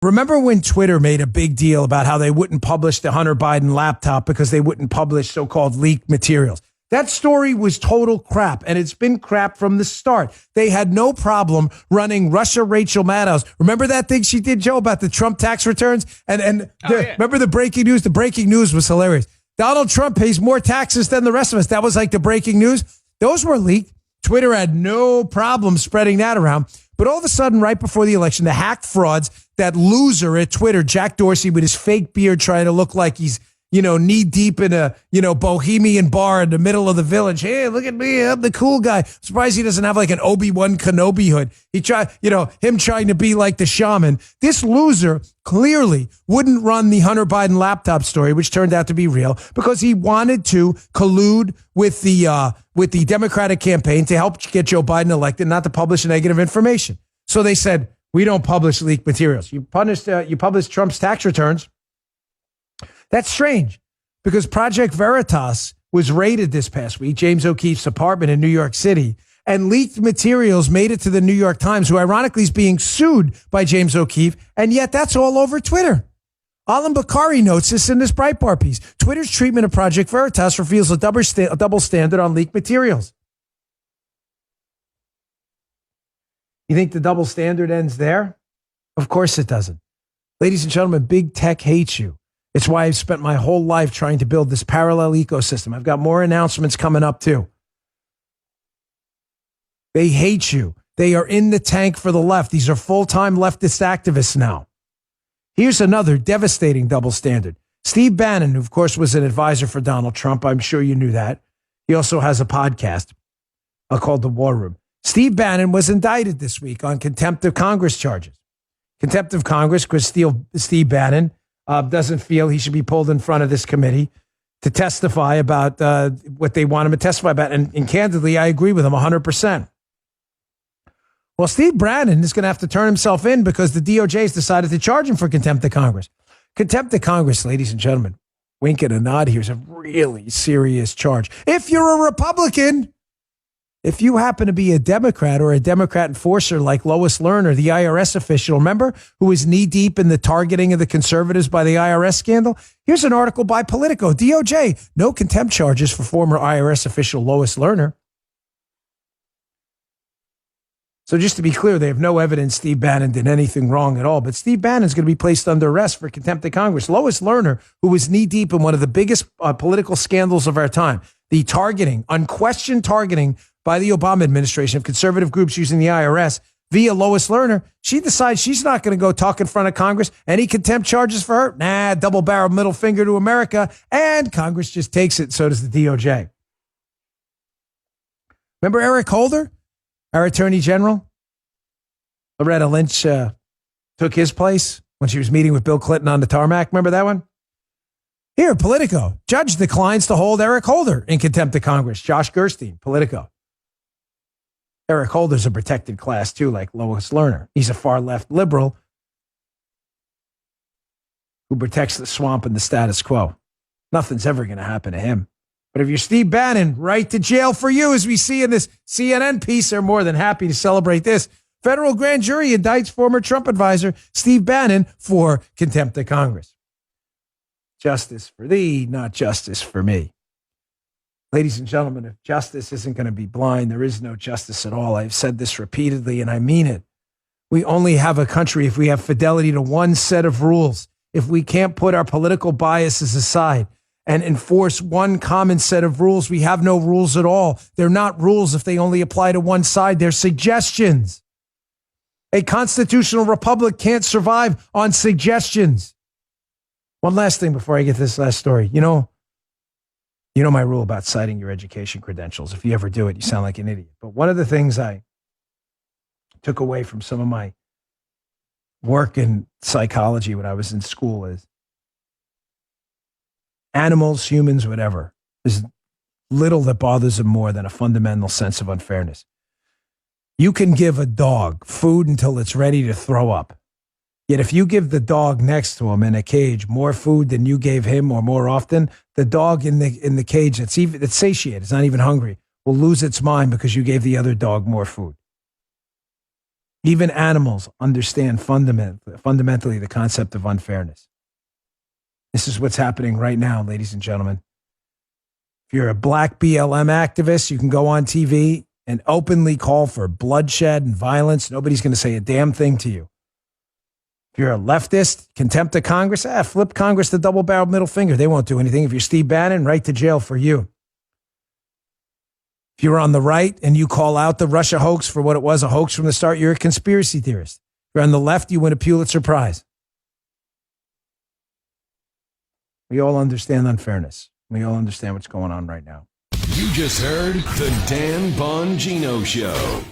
Remember when Twitter made a big deal about how they wouldn't publish the Hunter Biden laptop because they wouldn't publish so-called leaked materials? That story was total crap, and it's been crap from the start. They had no problem running Russia Rachel Maddow. Remember that thing she did, Joe, about the Trump tax returns? Remember the breaking news? The breaking news was hilarious. Donald Trump pays more taxes than the rest of us. That was like the breaking news. Those were leaked. Twitter had no problem spreading that around. But all of a sudden, right before the election, the hack frauds, that loser at Twitter, Jack Dorsey, with his fake beard trying to look like he's, knee deep in a, bohemian bar in the middle of the village. Hey, look at me. I'm the cool guy. Surprised he doesn't have like an Obi-Wan Kenobi hood. He him trying to be like the shaman. This loser clearly wouldn't run the Hunter Biden laptop story, which turned out to be real, because he wanted to collude with the Democratic campaign to help get Joe Biden elected, not to publish negative information. So they said, we don't publish leaked materials. You publish Trump's tax returns. That's strange, because Project Veritas was raided this past week, James O'Keefe's apartment in New York City, and leaked materials made it to the New York Times, who ironically is being sued by James O'Keefe, and yet that's all over Twitter. Alan Bakari notes this in this Breitbart piece. Twitter's treatment of Project Veritas reveals a double standard on leaked materials. You think the double standard ends there? Of course it doesn't. Ladies and gentlemen, big tech hates you. It's why I've spent my whole life trying to build this parallel ecosystem. I've got more announcements coming up too. They hate you. They are in the tank for the left. These are full-time leftist activists now. Here's another devastating double standard. Steve Bannon, who of course was an advisor for Donald Trump. I'm sure you knew that. He also has a podcast called The War Room. Steve Bannon was indicted this week on contempt of Congress charges. Contempt of Congress because Steve Bannon doesn't feel he should be pulled in front of this committee to testify about what they want him to testify about. And candidly, I agree with him 100%. Well, Steve Bannon is going to have to turn himself in because the DOJ has decided to charge him for contempt of Congress. Contempt of Congress, ladies and gentlemen, wink and a nod here, is a really serious charge. If you're a Republican, if you happen to be a Democrat or a Democrat enforcer like Lois Lerner, the IRS official, remember, who was knee-deep in the targeting of the conservatives by the IRS scandal? Here's an article by Politico. DOJ, no contempt charges for former IRS official Lois Lerner. So just to be clear, they have no evidence Steve Bannon did anything wrong at all, but Steve Bannon is going to be placed under arrest for contempt of Congress. Lois Lerner, who was knee-deep in one of the biggest political scandals of our time, the targeting, unquestioned targeting by the Obama administration of conservative groups using the IRS via Lois Lerner, she decides she's not going to go talk in front of Congress. Any contempt charges for her? Nah, double-barrel middle finger to America. And Congress just takes it. So does the DOJ. Remember Eric Holder, our attorney general? Loretta Lynch took his place when she was meeting with Bill Clinton on the tarmac. Remember that one? Here, Politico. Judge declines to hold Eric Holder in contempt of Congress. Josh Gerstein, Politico. Eric Holder's a protected class, too, like Lois Lerner. He's a far-left liberal who protects the swamp and the status quo. Nothing's ever going to happen to him. But if you're Steve Bannon, right to jail for you, as we see in this CNN piece. They're more than happy to celebrate this. Federal grand jury indicts former Trump advisor Steve Bannon for contempt of Congress. Justice for thee, not justice for me. Ladies and gentlemen, if justice isn't going to be blind, there is no justice at all. I've said this repeatedly, and I mean it. We only have a country if we have fidelity to one set of rules. If we can't put our political biases aside and enforce one common set of rules, we have no rules at all. They're not rules if they only apply to one side. They're suggestions. A constitutional republic can't survive on suggestions. One last thing before I get to this last story. You know my rule about citing your education credentials. If you ever do it, you sound like an idiot. But one of the things I took away from some of my work in psychology when I was in school is animals, humans, whatever, there's little that bothers them more than a fundamental sense of unfairness. You can give a dog food until it's ready to throw up. Yet if you give the dog next to him in a cage more food than you gave him or more often, the dog in the cage that's satiated, it's not even hungry, will lose its mind because you gave the other dog more food. Even animals understand fundamentally the concept of unfairness. This is what's happening right now, ladies and gentlemen. If you're a black BLM activist, you can go on TV and openly call for bloodshed and violence. Nobody's going to say a damn thing to you. If you're a leftist, contempt of Congress, flip Congress the double-barreled middle finger. They won't do anything. If you're Steve Bannon, right to jail for you. If you're on the right and you call out the Russia hoax for what it was, a hoax from the start, you're a conspiracy theorist. If you're on the left, you win a Pulitzer Prize. We all understand unfairness. We all understand what's going on right now. You just heard The Dan Bongino Show.